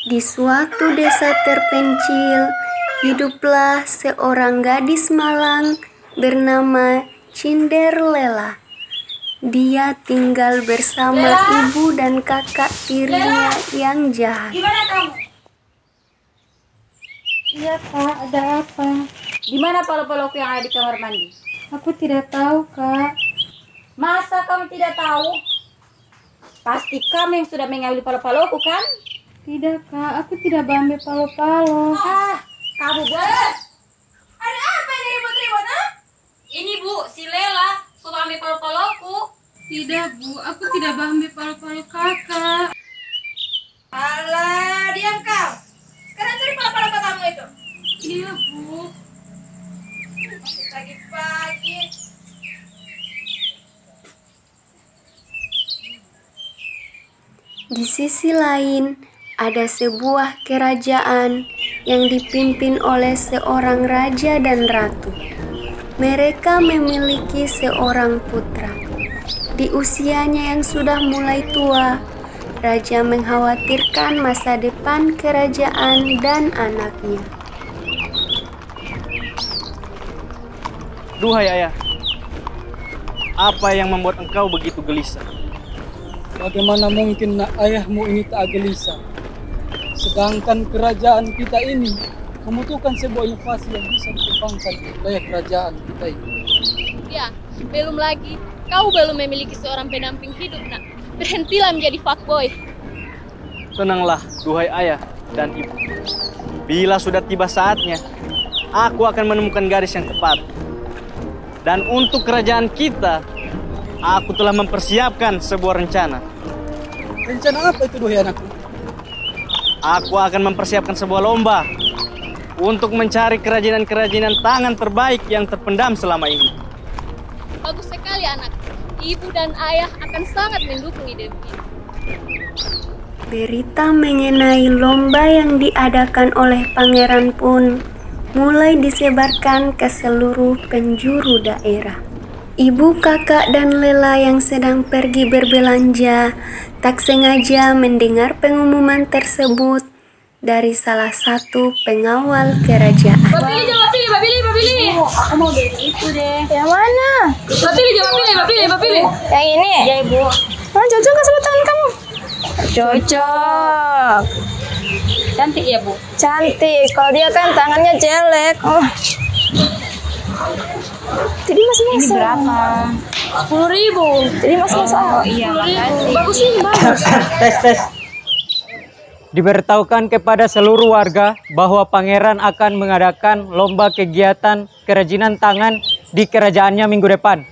Di suatu desa terpencil, hiduplah seorang gadis malang bernama Cinderella. Dia tinggal bersama ibu dan kakak tirinya yang jahat. Gimana kamu? Iya kak, ada apa? Di mana palo-paloku yang ada di kamar mandi? Aku tidak tahu kak. Masa kamu tidak tahu? Pasti kamu yang sudah mengambil palo-paloku kan? Tidak kak, aku tidak ambil palo-palo. Kamu buat? Ada apa ini ribut-ribut, ha? Ini bu, si Lela suka ambil palo-paloku. Tidak bu, aku tidak ambil palo-palo kakak. Alah, diam kau. Sekarang cari palo-palo kamu itu. Iya bu. Masih pagi-pagi. Di sisi lain, ada sebuah kerajaan yang dipimpin oleh seorang raja dan ratu. Mereka memiliki seorang putra. Di usianya yang sudah mulai tua, raja mengkhawatirkan masa depan kerajaan dan anaknya. Duhai ayah, apa yang membuat engkau begitu gelisah? Bagaimana mungkin nak ayahmu ini tak gelisah? Sedangkan kerajaan kita ini membutuhkan sebuah inovasi yang bisa dikembangkan wilayah kerajaan kita ini. Ya, belum lagi kau belum memiliki seorang pendamping hidup, nak. Berhentilah menjadi fuckboy. Tenanglah, duhai ayah dan ibu. Bila sudah tiba saatnya, aku akan menemukan garis yang tepat. Dan untuk kerajaan kita, aku telah mempersiapkan sebuah rencana. Rencana apa itu duhai anakku? Aku akan mempersiapkan sebuah lomba untuk mencari kerajinan-kerajinan tangan terbaik yang terpendam selama ini. Bagus sekali, anak. Ibu dan ayah akan sangat mendukung ide ini. Berita mengenai lomba yang diadakan oleh pangeran pun mulai disebarkan ke seluruh penjuru daerah. Ibu, kakak, dan Lela yang sedang pergi berbelanja tak sengaja mendengar pengumuman tersebut dari salah satu pengawal kerajaan. Bapili, Aku mau beli itu deh. Yang mana? Bapili. Yang ini? Ya ibu. Oh, cocok ke sama tangan kamu? Cocok. Cantik ya bu. Cantik. Kalau dia kan tangannya jelek. Oh. Jadi masih Ini masuk. berapa? 10.000. Jadi masih masuk. Oh iya, makasih. Bagus nih, bagus. Tes. Diberitahukan kepada seluruh warga bahwa pangeran akan mengadakan lomba kegiatan kerajinan tangan di kerajaannya minggu depan.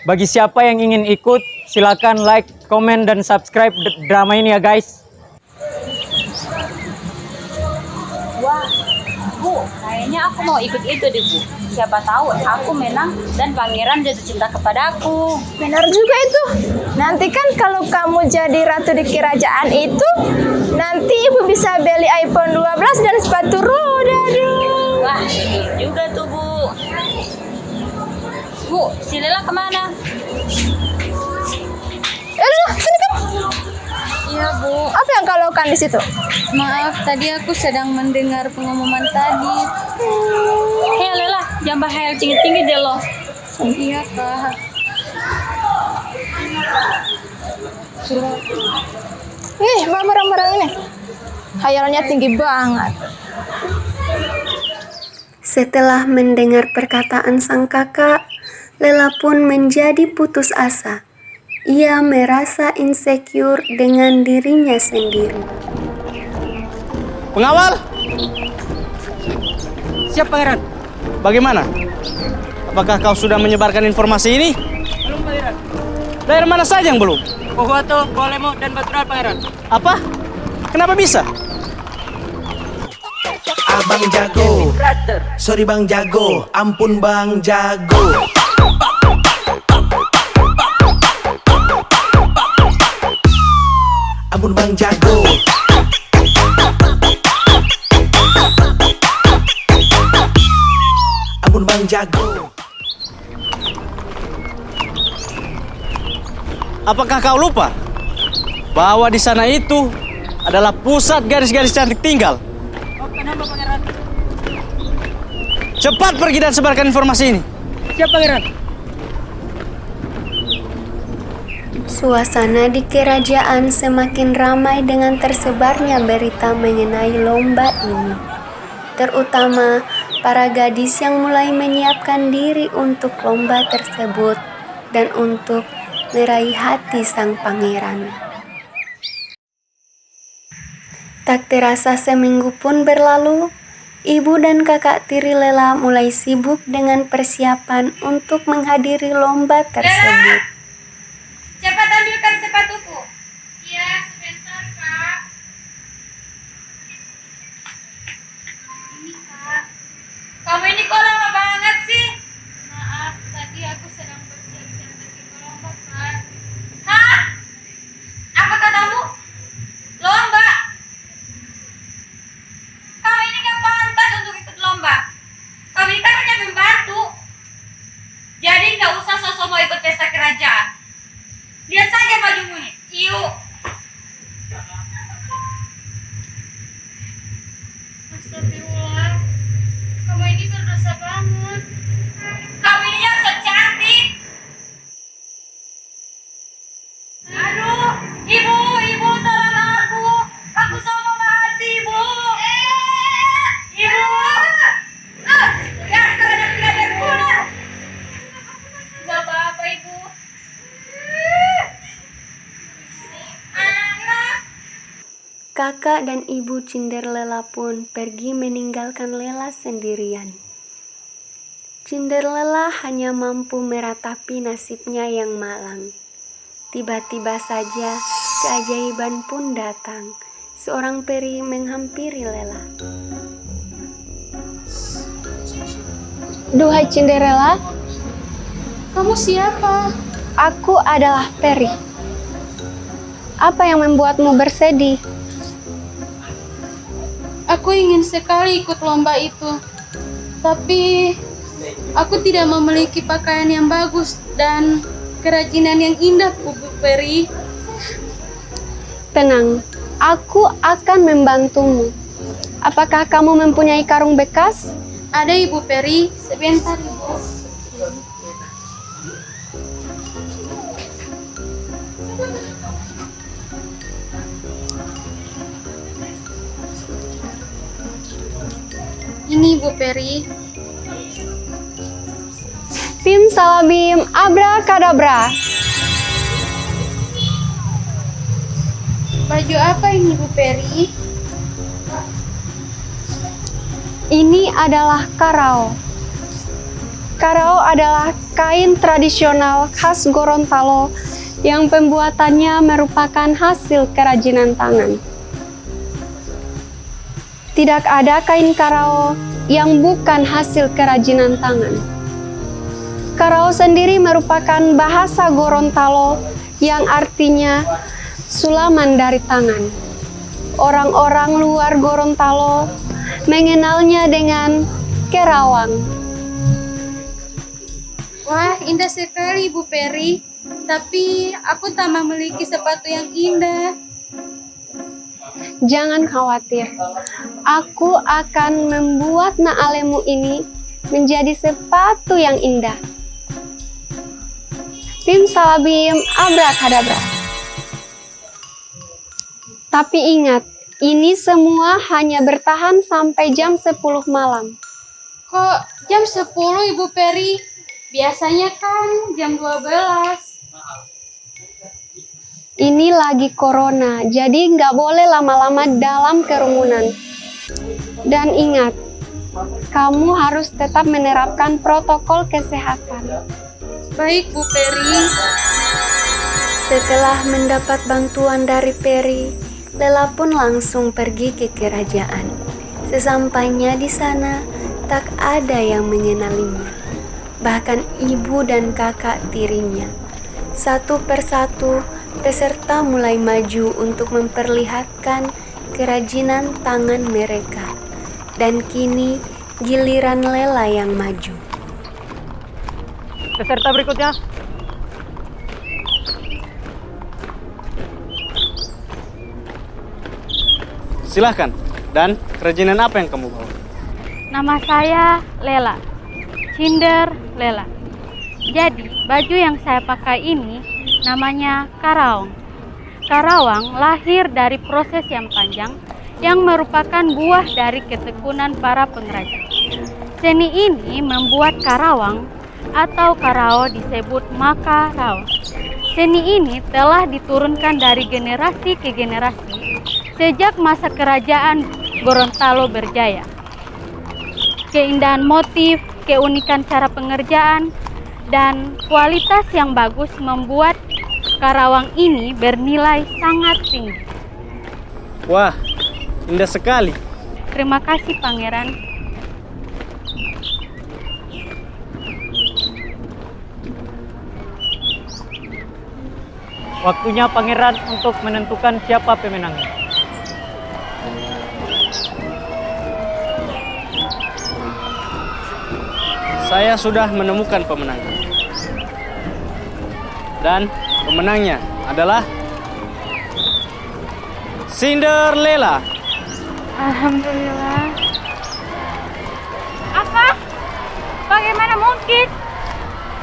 Bagi siapa yang ingin ikut, silakan like, komen, dan subscribe drama ini ya guys. Wah, bu, kayaknya aku mau ikut itu deh bu. Siapa tahu aku menang dan pangeran jatuh cinta kepadaku. Benar juga itu. Nanti kan kalau kamu jadi ratu di kerajaan itu, nanti ibu bisa beli iPhone 12 dan sepatu roda. Aduh. Wah, betul juga tuh bu. Bu, si Lela kemana? Aduh, sini kan. Iya bu. Apa yang kau lakukan di situ? Maaf, tadi aku sedang mendengar pengumuman tadi. Hei Lela, jangan bahayal tinggi-tinggi deh lo. Iya kak. Nih, bawa barang-barang ini. Khayalnya tinggi banget. Setelah mendengar perkataan sang kakak, Lela pun menjadi putus asa. Ia merasa insecure dengan dirinya sendiri. Pengawal! Siap pangeran. Bagaimana? Apakah kau sudah menyebarkan informasi ini? Belum pangeran. Daerah mana saja yang belum? Pohuwato, Kolemo, dan Batural pangeran. Apa? Kenapa bisa? Abang jago, sorry bang jago, ampun bang jago. Ampun bang jago. Ampun bang jago. Apakah kau lupa bahwa di sana itu adalah pusat gadis-gadis cantik tinggal. Cepat pergi dan sebarkan informasi ini. Siap, Pangeran. Suasana di kerajaan semakin ramai dengan tersebarnya berita mengenai lomba ini. Terutama para gadis yang mulai menyiapkan diri untuk lomba tersebut dan untuk meraih hati sang pangeran. Tak terasa seminggu pun berlalu, ibu dan kakak tiri Lela mulai sibuk dengan persiapan untuk menghadiri lomba tersebut. Cepat ambilkan sepatuku. Iya, sebentar, Kak. Ini, Kak. Kamu ini kok lama banget sih? Maaf, tadi aku sedang bersiap-siap untuk lomba, Kak. Hah? Apa katamu? Lomba? Kamu ini gak pantas untuk ikut lomba. Kamu ini kan hanya membantu. Jadi gak usah sosok mau ikut pesta kerajaan. Lihat saja bajumu ini. Yuk. Astagfirullah. Kamu ini berdosa banget. Kamu ini yang so cantik. Aduh, ibu tolong aku. Aku sama mati, ibu. Ibu. Ya, sekarang tidak berguna. Gak apa-apa, ibu. Anak. Kakak dan ibu Cinderella pun pergi meninggalkan Lela sendirian. Cinderella hanya mampu meratapi nasibnya yang malang. Tiba-tiba saja keajaiban pun datang. Seorang peri menghampiri Lela. Duhai Cinderella, Kamu siapa? aku adalah peri. Apa yang membuatmu bersedih? Aku ingin sekali ikut lomba itu. Tapi aku tidak memiliki pakaian yang bagus dan kerajinan yang indah, Bu Peri. Tenang, aku akan membantumu. Apakah kamu mempunyai karung bekas? Ada, Ibu Peri. Sebentar, Ibu. Ini, Bu Peri. Bim salabim abrakadabra. Baju apa ini, Bu Peri? Ini adalah karao. Karao adalah kain tradisional khas Gorontalo yang pembuatannya merupakan hasil kerajinan tangan. Tidak ada kain karao yang bukan hasil kerajinan tangan. Karao sendiri merupakan bahasa Gorontalo yang artinya sulaman dari tangan. Orang-orang luar Gorontalo mengenalnya dengan kerawang. Wah, indah sekali, Bu Peri. Tapi aku tak memiliki sepatu yang indah. Jangan khawatir, aku akan membuat naalemu ini menjadi sepatu yang indah. Bim salabim abrakadabra. Tapi ingat, ini semua hanya bertahan sampai jam 10 malam. Kok jam 10, Ibu Peri? Biasanya kan jam 12. Ini lagi corona, jadi nggak boleh lama-lama dalam kerumunan. Dan ingat, kamu harus tetap menerapkan protokol kesehatan. Baik, Bu Peri. Setelah mendapat bantuan dari peri, Lela pun langsung pergi ke kerajaan. Sesampainya di sana, tak ada yang mengenalinya. Bahkan ibu dan kakak tirinya. Satu persatu, peserta mulai maju untuk memperlihatkan kerajinan tangan mereka. Dan kini giliran Lela yang maju. Peserta berikutnya. Silahkan. Dan kerajinan apa yang kamu bawa? Nama saya Lela, Cinderella. Jadi, baju yang saya pakai ini namanya karawang. Karawang lahir dari proses yang panjang yang merupakan buah dari ketekunan para pengrajin. Seni ini membuat karawang atau karao disebut makarao. Seni ini telah diturunkan dari generasi ke generasi sejak masa kerajaan Gorontalo berjaya. Keindahan motif, keunikan cara pengerjaan, dan kualitas yang bagus membuat karawang ini bernilai sangat tinggi. Wah, indah sekali. Terima kasih, Pangeran. Waktunya Pangeran untuk menentukan siapa pemenangnya. Saya sudah menemukan pemenangnya. Dan pemenangnya adalah Cinderella. Alhamdulillah. Apa? Bagaimana mungkin?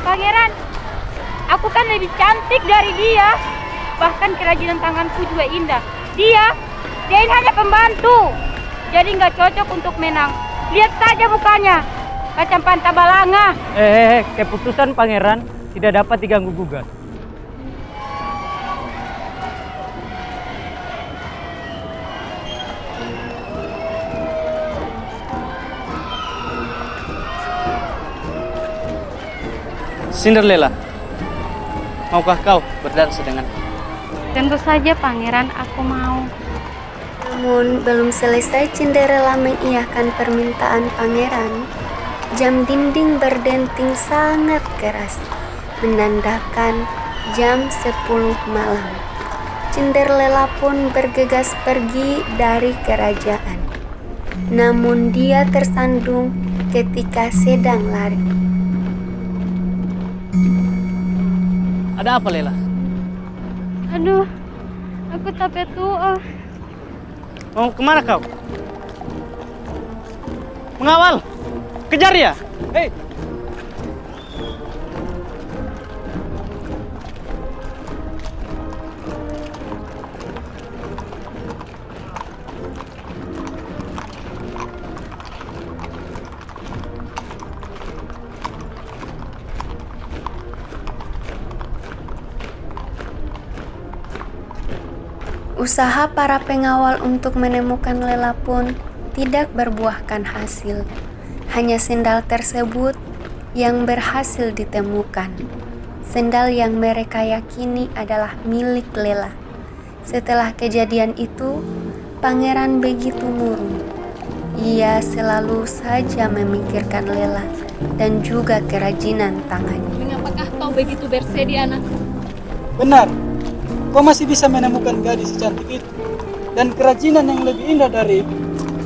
Pangeran, aku kan lebih cantik dari dia. Bahkan kerajinan tanganku juga indah. Dia ini hanya pembantu. Jadi nggak cocok untuk menang. Lihat saja mukanya. Macam pantabalanga. Keputusan Pangeran tidak dapat diganggu gugat. Cinderella, maukah kau berdansa dengan? Tentu saja Pangeran, aku mau. Namun belum selesai Cinderella mengiyakan permintaan pangeran, jam dinding berdenting sangat keras, menandakan jam 10 malam. Cinderella pun bergegas pergi dari kerajaan. Namun dia tersandung ketika sedang lari. Ada apa, Lela? Aduh, aku capek tuh. Mau kemana kau? Mengawal! Kejar ya! Hei! Usaha para pengawal untuk menemukan Lela pun tidak berbuahkan hasil. Hanya sendal tersebut yang berhasil ditemukan. Sendal yang mereka yakini adalah milik Lela. Setelah kejadian itu, pangeran begitu murung. Ia selalu saja memikirkan Lela dan juga kerajinan tangannya. Mengapakah kau begitu bersedia, anakku? Benar, kau masih bisa menemukan gadis secantik itu dan kerajinan yang lebih indah dari itu.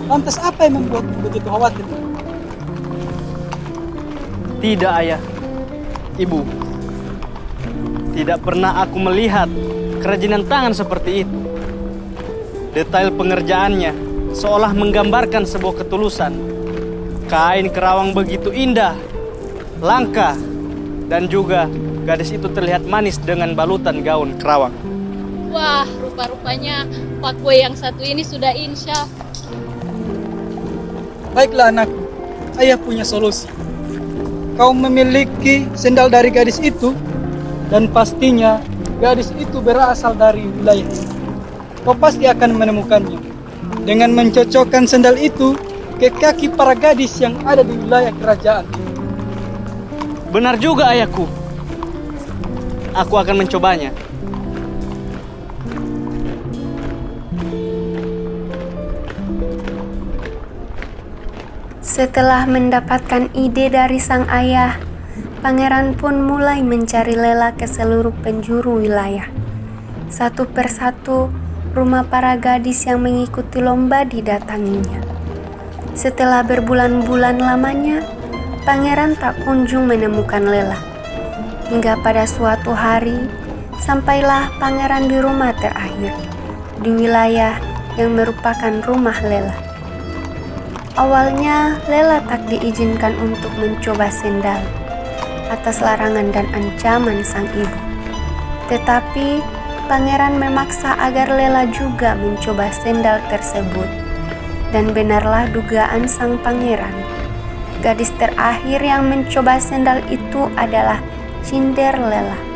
Lantas apa yang membuatmu begitu khawatir? Tidak, Ayah. Ibu. Tidak pernah aku melihat kerajinan tangan seperti itu. Detail pengerjaannya seolah menggambarkan sebuah ketulusan. Kain kerawang begitu indah, langka, dan juga gadis itu terlihat manis dengan balutan gaun kerawang. Wah, rupa-rupanya fuckboy yang satu ini sudah insya. Baiklah anakku, ayah punya solusi. Kau memiliki sendal dari gadis itu, dan pastinya gadis itu berasal dari wilayah ini. Kau pasti akan menemukannya dengan mencocokkan sendal itu ke kaki para gadis yang ada di wilayah kerajaan. Benar juga, ayahku. Aku akan mencobanya. Setelah mendapatkan ide dari sang ayah, pangeran pun mulai mencari Lela ke seluruh penjuru wilayah. Satu persatu, rumah para gadis yang mengikuti lomba didatanginya. Setelah berbulan-bulan lamanya, pangeran tak kunjung menemukan Lela. Hingga pada suatu hari, sampailah pangeran di rumah terakhir, di wilayah yang merupakan rumah Lela. Awalnya, Lela tak diizinkan untuk mencoba sendal atas larangan dan ancaman sang ibu. Tetapi, pangeran memaksa agar Lela juga mencoba sendal tersebut. Dan benarlah dugaan sang pangeran. Gadis terakhir yang mencoba sendal itu adalah Cinderella.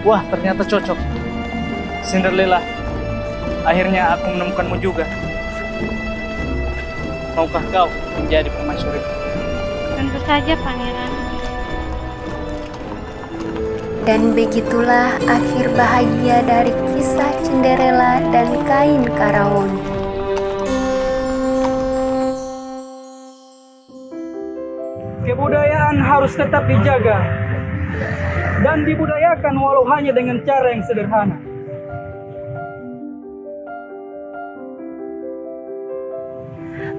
Wah, ternyata cocok. Cinderella, akhirnya aku menemukanmu juga. Maukah kau menjadi permaisuriku? Tentu saja, Pangeran. Dan begitulah akhir bahagia dari kisah Cinderella dan kain karawan. Kebudayaan harus tetap dijaga dan dibudayakan walau hanya dengan cara yang sederhana.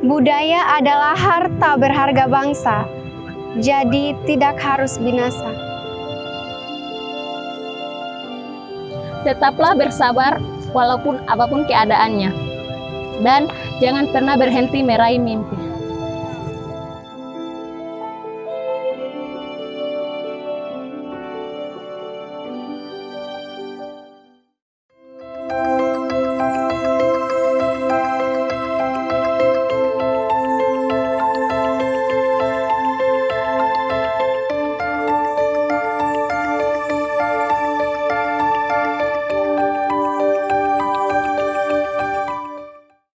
Budaya adalah harta berharga bangsa, jadi tidak harus binasa. Tetaplah bersabar walaupun apapun keadaannya. Dan jangan pernah berhenti meraih mimpi.